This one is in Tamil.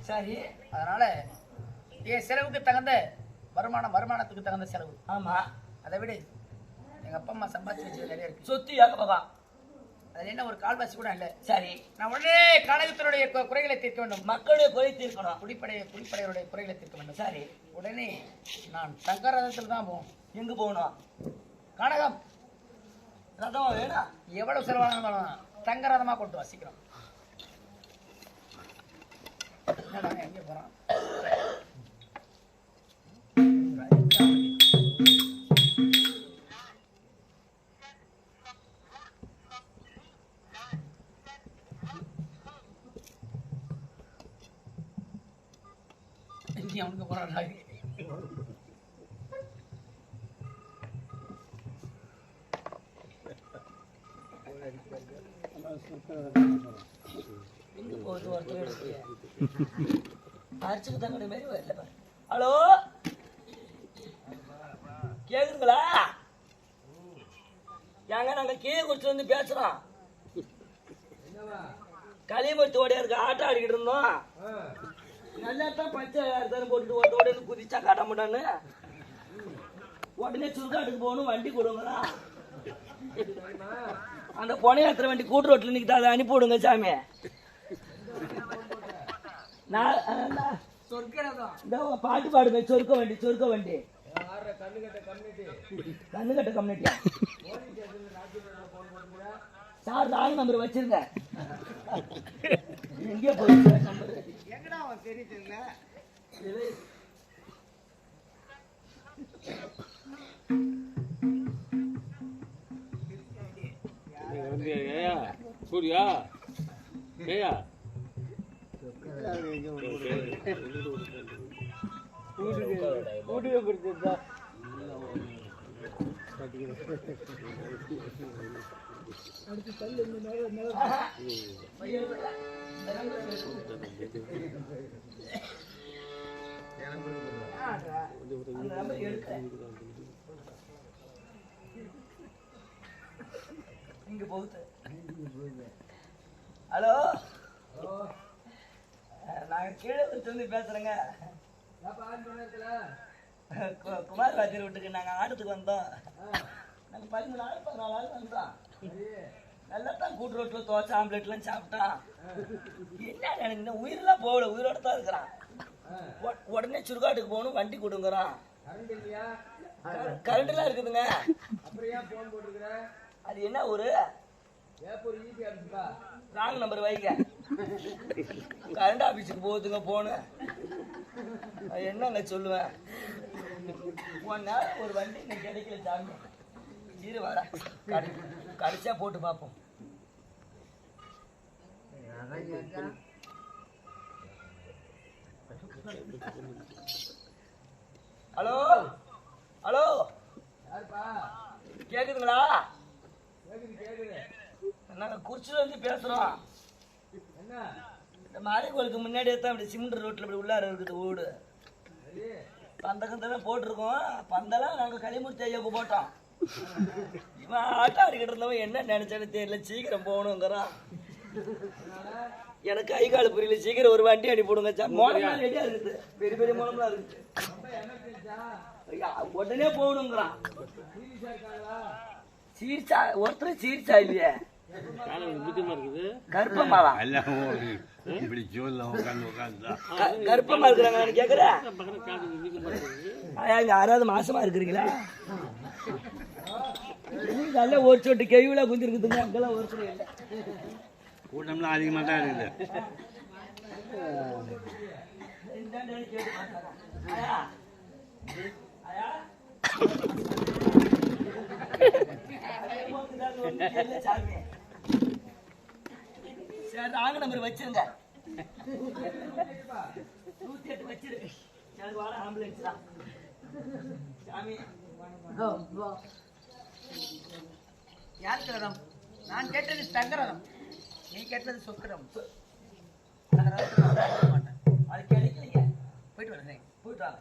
சரி. அதனால என் செலவுக்கு தகுந்த வருமானத்துக்கு தகுந்த செலவு. ஆமா. அதை விட எங்க அப்பா அம்மா சம்பாதிச்சு வச்சது நிறைய இருக்கு. சொத்து ஏகப்பதா. அதுல என்ன ஒரு கால்வாசி கூட இல்ல. சரி. நான் உடனே கழகத்தினுடைய குறைகளை தீர்க்க வேண்டும். மக்களுடைய குறை தீர்க்கணும். குடிப்படையுடைய குறைகளை தீர்க்க வேண்டும். சரி. உடனே நான் தங்கரதத்தில் தான் போகணும். எங்க போகணும்? கனகம் ரதமா வேணும். எவ்வளவு செலவானாலும் தங்கரதமா கொண்டு வா சீக்கிரம். எங்க போறான்? அவனுக்கு போறான். அரிச்சுக்கு தங்கட மாதிரி வரல பாரு. ஹலோ கேக்குதுங்களா? ஏங்க நாங்க கீழே குடிச்சு வந்து பேசுறோம். களிமத்து ஓடையா இருக்கு ஆட்டம் ஆடிக்கிட்டு இருந்தோம். நல்லா தான் பச்சை அரிசாரம் போட்டுட்டு ஓட்டோட குதிச்சா காட்ட மாட்டான்னு உடனே சுருக்காட்டுக்கு போகணும். வண்டி கொடுங்களா? அந்த பொனையாத்திர வண்டி கூட்டு ரோட்டில் நிற்கிது, அதை அனுப்பி விடுங்க சாமி. பாட்டு பாடுங்க. சொருக்க வண்டி கண்ணுகட்ட கம்யூனிட்டியா சார்? ராங் நம்பர் வச்சிருங்க. எங்கே போயிடுச்சு நம்பர்? சூர்யா ஏயா வீட்டுக்கு கொடுத்துருந்தா அடுத்து தள்ளு. இங்க போகுது. ஹலோ நாங்க கீழே வந்து பேசுறேங்க. குமார் ராஜர் வீட்டுக்கு நாங்க ஆட்டத்துக்கு வந்தோம். நாங்க 13 நாள் 14 நாள் வந்தோம். நல்லா தான் கூட்டு ரோட்டில் தோசை ஆம்லேட்லாம் சாப்பிட்டான். என்ன எனக்கு உயிரெல்லாம் போகல, உயிரோட தான் இருக்கிறான். உடனே சுடுகாட்டுக்கு போகணும், வண்டி கொடுங்குறான். கரண்ட்லாம் இருக்குதுங்க. அது என்ன ஒரு ராங் நம்பர் வைங்க. கரண்ட் ஆபீஸுக்கு போகுதுங்க போன. என்னங்க சொல்லுவேன். ஒரு வண்டி இன்னைக்கு கிடைக்கல சாமி. இரு வர கடைசியா போட்டு பார்ப்போம். ஹலோ ஹலோ கேக்குதுங்களா? நாங்க குறிச்சில இருந்து பேசுறோம். இந்த மாரியக்கோளுக்கு முன்னாடியே தான் இப்படி சிமெண்ட் ரோட்ல இப்படி உள்ளார இருக்குது வீடு. பந்தகத்தெல்லாம் போட்டிருக்கோம். பந்தெல்லாம் நாங்க களிமூர்த்தி ஐயாவுக்கு போட்டோம். இவன் ஆட்டம் ஆடிக்கிட்டு இருந்தவன் என்ன நினைச்சாலும் தெரியல, சீக்கிரம் போகணுங்கிறான். எனக்கு கை கால் புரியல, சீக்கிரம் ஒரு வண்டி அனுப்பிவிடுங்க. மோளம்லாம் ரெடியா இருக்குது, பெரிய பெரிய மோளம்லாம் இருக்குது. உடனே போகணுங்கிறான். சீர்ச்சா ஒருத்தர் சீர்ச்சா இல்லையே, கருப்பமாவா கருப்பமா இருக்கிறாங்க கேக்குறேன். யாராவது மாசமா இருக்கிறீங்களா? நல்ல ஒரு சொட்டு கெவில குந்திருக்குதுங்க. அங்கெல்லாம் ஒரு சொட்டு இல்லை, கூட்டம்லாம் அதிகமாக தான் இருக்குது. சரி ராங்க நம்பர் வச்சிருங்க. 108 வச்சிரு. எனக்கு வர ஆம்புலன்ஸ் தான் சாமி. யாருக்கு ரதம்? நான் கேட்டது தங்கரதம், நீ கேட்டது சொக்கரம். அது கிடைக்கலைங்க. போயிட்டு வரேன். போயிட்டு வாங்க.